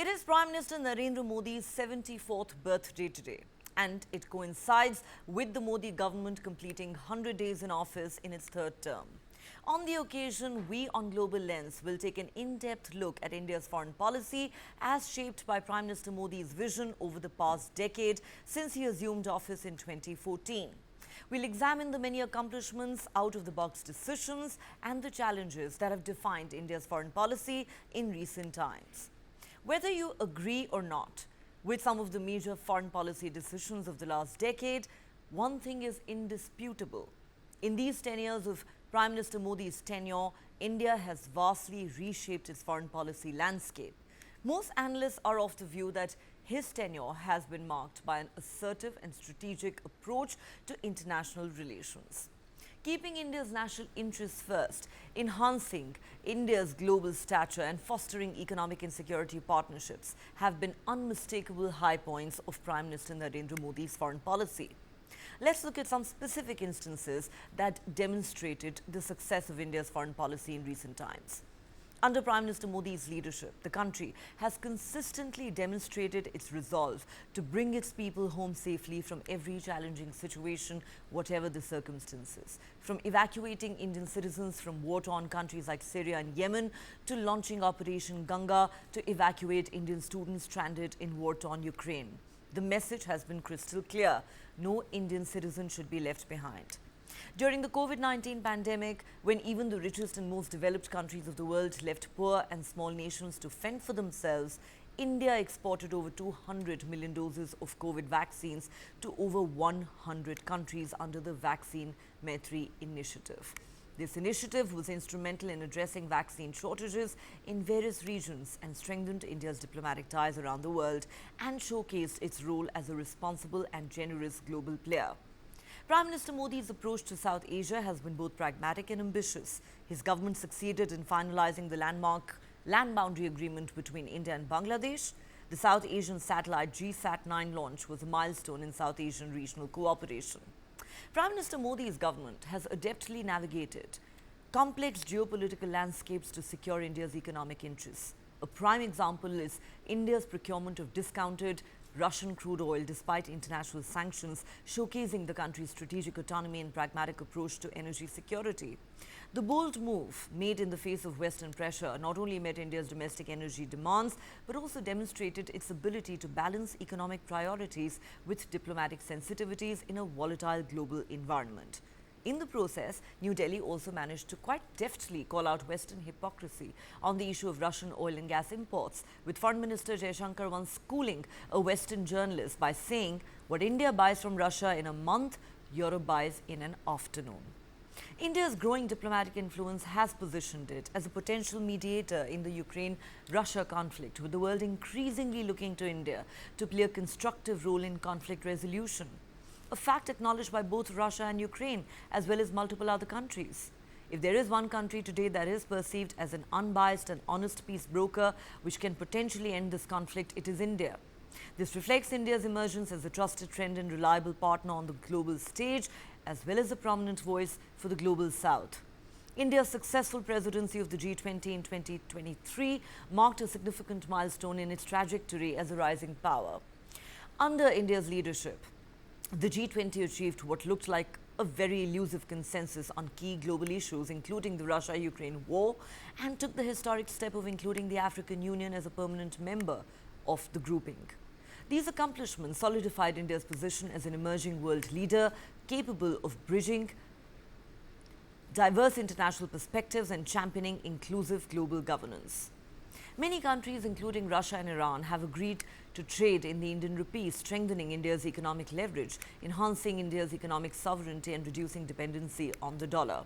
It is Prime Minister Narendra Modi's 74th birthday today, and it coincides with the Modi government completing 100 days in office in its third term. On the occasion, we on Global Lens will take an in-depth look at India's foreign policy as shaped by Prime Minister Modi's vision over the past decade since he assumed office in 2014. We'll examine the many accomplishments, out-of-the-box decisions and the challenges that have defined India's foreign policy in recent times. Whether you agree or not with some of the major foreign policy decisions of the last decade, one thing is indisputable. In these 10 years of Prime Minister Modi's tenure, India has vastly reshaped its foreign policy landscape. Most analysts are of the view that his tenure has been marked by an assertive and strategic approach to international relations. Keeping India's national interests first, enhancing India's global stature and fostering economic and security partnerships have been unmistakable high points of Prime Minister Narendra Modi's foreign policy. Let's look at some specific instances that demonstrated the success of India's foreign policy in recent times. Under Prime Minister Modi's leadership, the country has consistently demonstrated its resolve to bring its people home safely from every challenging situation, whatever the circumstances. From evacuating Indian citizens from war-torn countries like Syria and Yemen, to launching Operation Ganga to evacuate Indian students stranded in war-torn Ukraine. The message has been crystal clear: no Indian citizen should be left behind. During the COVID-19 pandemic, when even the richest and most developed countries of the world left poor and small nations to fend for themselves, India exported over 200 million doses of COVID vaccines to over 100 countries under the Vaccine Maitri initiative. This initiative was instrumental in addressing vaccine shortages in various regions and strengthened India's diplomatic ties around the world and showcased its role as a responsible and generous global player. Prime Minister Modi's approach to South Asia has been both pragmatic and ambitious. His government succeeded in finalizing the landmark land boundary agreement between India and Bangladesh. The South Asian satellite GSAT-9 launch was a milestone in South Asian regional cooperation. Prime Minister Modi's government has adeptly navigated complex geopolitical landscapes to secure India's economic interests. A prime example is India's procurement of discounted Russian crude oil despite international sanctions, showcasing the country's strategic autonomy and pragmatic approach to energy security. The bold move, made in the face of Western pressure, not only met India's domestic energy demands, but also demonstrated its ability to balance economic priorities with diplomatic sensitivities in a volatile global environment. In the process, New Delhi also managed to quite deftly call out Western hypocrisy on the issue of Russian oil and gas imports, with Foreign Minister Jaishankar once schooling a Western journalist by saying, "What India buys from Russia in a month, Europe buys in an afternoon." India's growing diplomatic influence has positioned it as a potential mediator in the Ukraine-Russia conflict, with the world increasingly looking to India to play a constructive role in conflict resolution. A fact acknowledged by both Russia and Ukraine, as well as multiple other countries. If there is one country today that is perceived as an unbiased and honest peace broker which can potentially end this conflict, it is India. This reflects India's emergence as a trusted friend and reliable partner on the global stage, as well as a prominent voice for the global south. India's successful presidency of the G20 in 2023 marked a significant milestone in its trajectory as a rising power. Under India's leadership, the G20 achieved what looked like a very elusive consensus on key global issues, including the Russia-Ukraine war, and took the historic step of including the African Union as a permanent member of the grouping. These accomplishments solidified India's position as an emerging world leader, capable of bridging diverse international perspectives and championing inclusive global governance. Many countries, including Russia and Iran, have agreed to trade in the Indian rupee, strengthening India's economic leverage, enhancing India's economic sovereignty and reducing dependency on the dollar.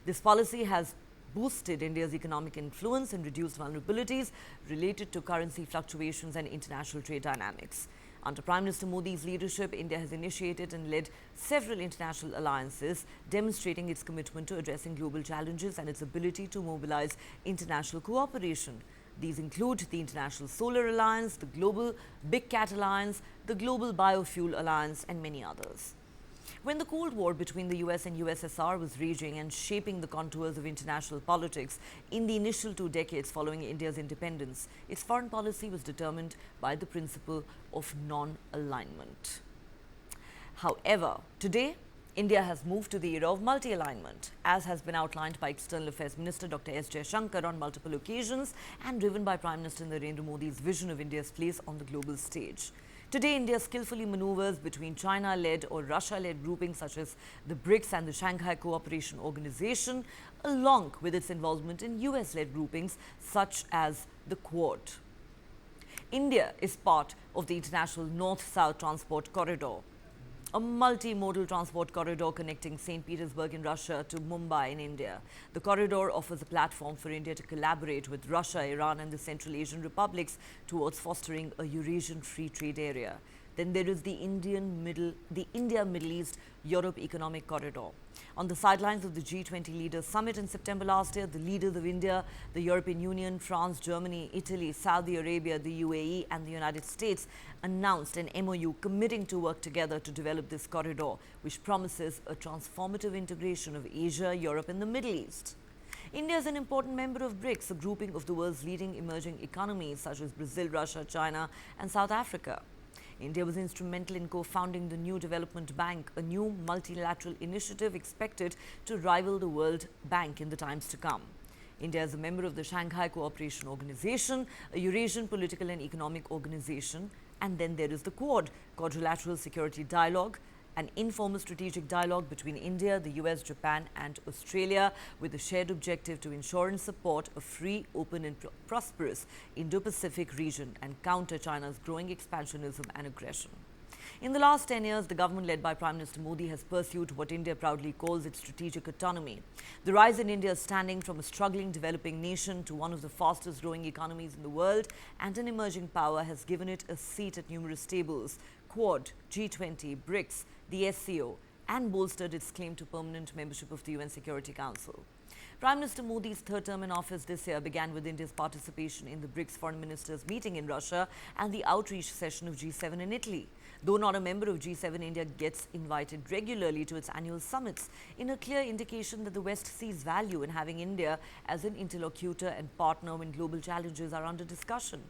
This policy has boosted India's economic influence and reduced vulnerabilities related to currency fluctuations and international trade dynamics. Under Prime Minister Modi's leadership, India has initiated and led several international alliances, demonstrating its commitment to addressing global challenges and its ability to mobilize international cooperation. These include the International Solar Alliance, the Global Big Cat Alliance, the Global Biofuel Alliance, and many others. When the Cold War between the US and USSR was raging and shaping the contours of international politics in the initial 2 decades following India's independence, its foreign policy was determined by the principle of non-alignment. However, today, India has moved to the era of multi-alignment, as has been outlined by External Affairs Minister Dr. S. Jaishankar on multiple occasions and driven by Prime Minister Narendra Modi's vision of India's place on the global stage. Today, India skillfully maneuvers between China-led or Russia-led groupings such as the BRICS and the Shanghai Cooperation Organization, along with its involvement in US-led groupings such as the Quad. India is part of the International North-South Transport Corridor, a multimodal transport corridor connecting St. Petersburg in Russia to Mumbai in India. The corridor offers a platform for India to collaborate with Russia, Iran and the Central Asian republics towards fostering a Eurasian free trade area. Then there is the India-Middle East-Europe Economic Corridor. On the sidelines of the G20 Leaders Summit in September last year, the leaders of India, the European Union, France, Germany, Italy, Saudi Arabia, the UAE and the United States announced an MOU committing to work together to develop this corridor, which promises a transformative integration of Asia, Europe and the Middle East. India is an important member of BRICS, a grouping of the world's leading emerging economies such as Brazil, Russia, China and South Africa. India was instrumental in co-founding the New Development Bank, a new multilateral initiative expected to rival the World Bank in the times to come. India is a member of the Shanghai Cooperation Organization, a Eurasian political and economic organization, and then there is the Quad, Quadrilateral Security Dialogue, an informal strategic dialogue between India, the US, Japan and Australia with a shared objective to ensure and support a free, open and prosperous Indo-Pacific region and counter China's growing expansionism and aggression. In the last 10 years, the government led by Prime Minister Modi has pursued what India proudly calls its strategic autonomy. The rise in India's standing from a struggling developing nation to one of the fastest growing economies in the world and an emerging power has given it a seat at numerous tables, Quad, G20, BRICS, the SCO, and bolstered its claim to permanent membership of the UN Security Council. Prime Minister Modi's third term in office this year began with India's participation in the BRICS foreign ministers meeting in Russia and the outreach session of G7 in Italy. Though not a member of G7, India gets invited regularly to its annual summits, in a clear indication that the West sees value in having India as an interlocutor and partner when global challenges are under discussion.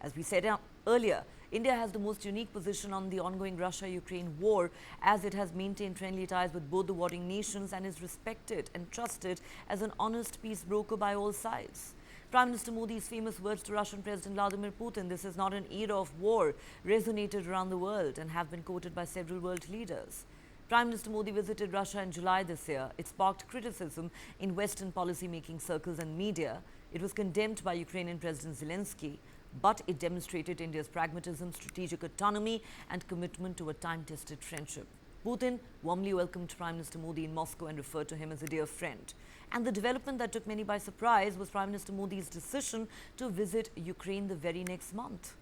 As we said earlier, India has the most unique position on the ongoing Russia-Ukraine war, as it has maintained friendly ties with both the warring nations and is respected and trusted as an honest peace broker by all sides. Prime Minister Modi's famous words to Russian President Vladimir Putin, "This is not an era of war," resonated around the world and have been quoted by several world leaders. Prime Minister Modi visited Russia in July this year. It sparked criticism in Western policy-making circles and media. It was condemned by Ukrainian President Zelensky, but it demonstrated India's pragmatism, strategic autonomy and commitment to a time-tested friendship. Putin warmly welcomed Prime Minister Modi in Moscow and referred to him as a dear friend. And the development that took many by surprise was Prime Minister Modi's decision to visit Ukraine the very next month.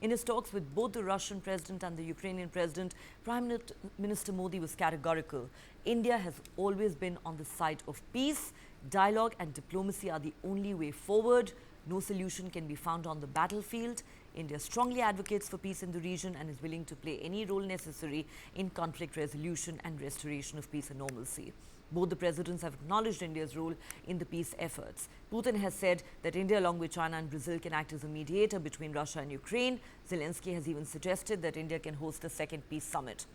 In his talks with both the Russian president and the Ukrainian president, Prime Minister Modi was categorical. India has always been on the side of peace. Dialogue and diplomacy are the only way forward. No solution can be found on the battlefield. India strongly advocates for peace in the region and is willing to play any role necessary in conflict resolution and restoration of peace and normalcy. Both the presidents have acknowledged India's role in the peace efforts. Putin has said that India, along with China and Brazil, can act as a mediator between Russia and Ukraine. Zelensky has even suggested that India can host the second peace summit.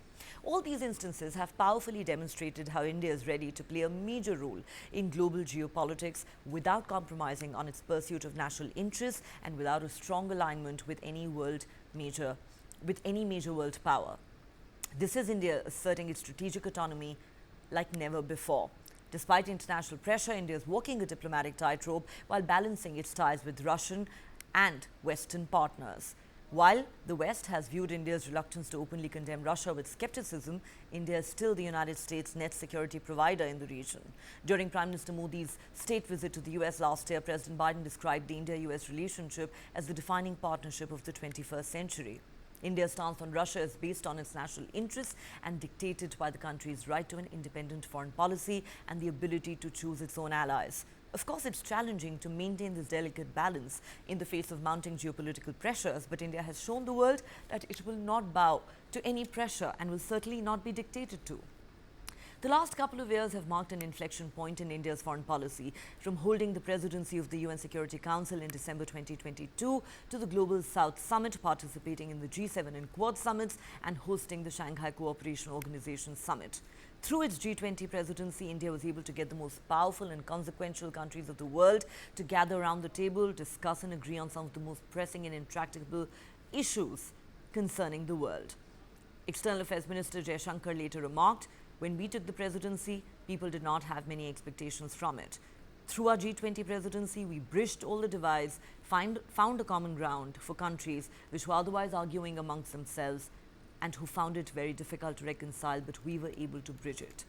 All these instances have powerfully demonstrated how India is ready to play a major role in global geopolitics without compromising on its pursuit of national interests and without a strong alignment with any major world power. This is India asserting its strategic autonomy like never before. Despite international pressure, India is walking a diplomatic tightrope while balancing its ties with Russian and Western partners. While the West has viewed India's reluctance to openly condemn Russia with skepticism, India is still the United States' net security provider in the region. During Prime Minister Modi's state visit to the US last year, President Biden described the India-US relationship as the defining partnership of the 21st century. India's stance on Russia is based on its national interests and dictated by the country's right to an independent foreign policy and the ability to choose its own allies. Of course, it's challenging to maintain this delicate balance in the face of mounting geopolitical pressures, but India has shown the world that it will not bow to any pressure and will certainly not be dictated to. The last couple of years have marked an inflection point in India's foreign policy, from holding the presidency of the UN Security Council in December 2022 to the Global South Summit, participating in the G7 and Quad summits, and hosting the Shanghai Cooperation Organization Summit. Through its G20 presidency, India was able to get the most powerful and consequential countries of the world to gather around the table, discuss and agree on some of the most pressing and intractable issues concerning the world. External Affairs Minister Jaishankar later remarked, "When we took the presidency, people did not have many expectations from it. Through our G20 presidency, we bridged all the divides, found a common ground for countries which were otherwise arguing amongst themselves and who found it very difficult to reconcile, but we were able to bridge it."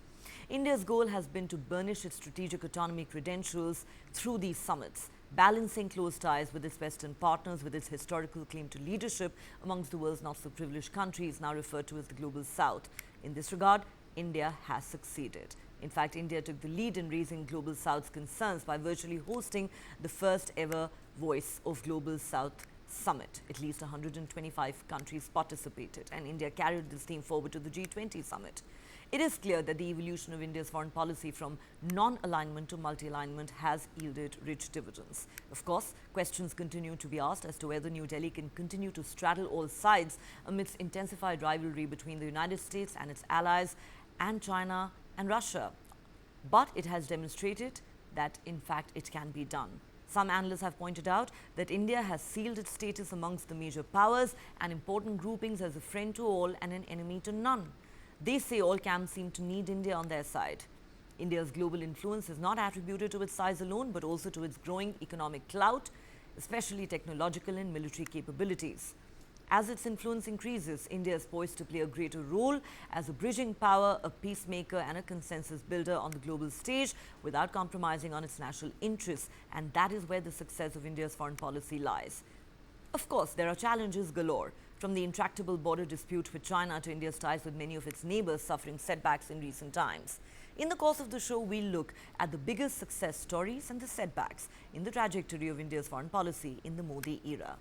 India's goal has been to burnish its strategic autonomy credentials through these summits, balancing close ties with its Western partners with its historical claim to leadership amongst the world's not-so-privileged countries, now referred to as the Global South. In this regard, India has succeeded. In fact, India took the lead in raising Global South's concerns by virtually hosting the first ever Voice of Global South Summit. At least 125 countries participated, and India carried this theme forward to the G20 summit. It is clear that the evolution of India's foreign policy from non-alignment to multi-alignment has yielded rich dividends. Of course, questions continue to be asked as to whether New Delhi can continue to straddle all sides amidst intensified rivalry between the United States and its allies and China and Russia. But it has demonstrated that, in fact, it can be done. Some analysts have pointed out that India has sealed its status amongst the major powers and important groupings as a friend to all and an enemy to none. They say all camps seem to need India on their side. India's global influence is not attributed to its size alone, but also to its growing economic clout, especially technological and military capabilities. As its influence increases, India is poised to play a greater role as a bridging power, a peacemaker and a consensus builder on the global stage without compromising on its national interests, and that is where the success of India's foreign policy lies. Of course, there are challenges galore, from the intractable border dispute with China to India's ties with many of its neighbors suffering setbacks in recent times. In the course of the show, we'll look at the biggest success stories and the setbacks in the trajectory of India's foreign policy in the Modi era.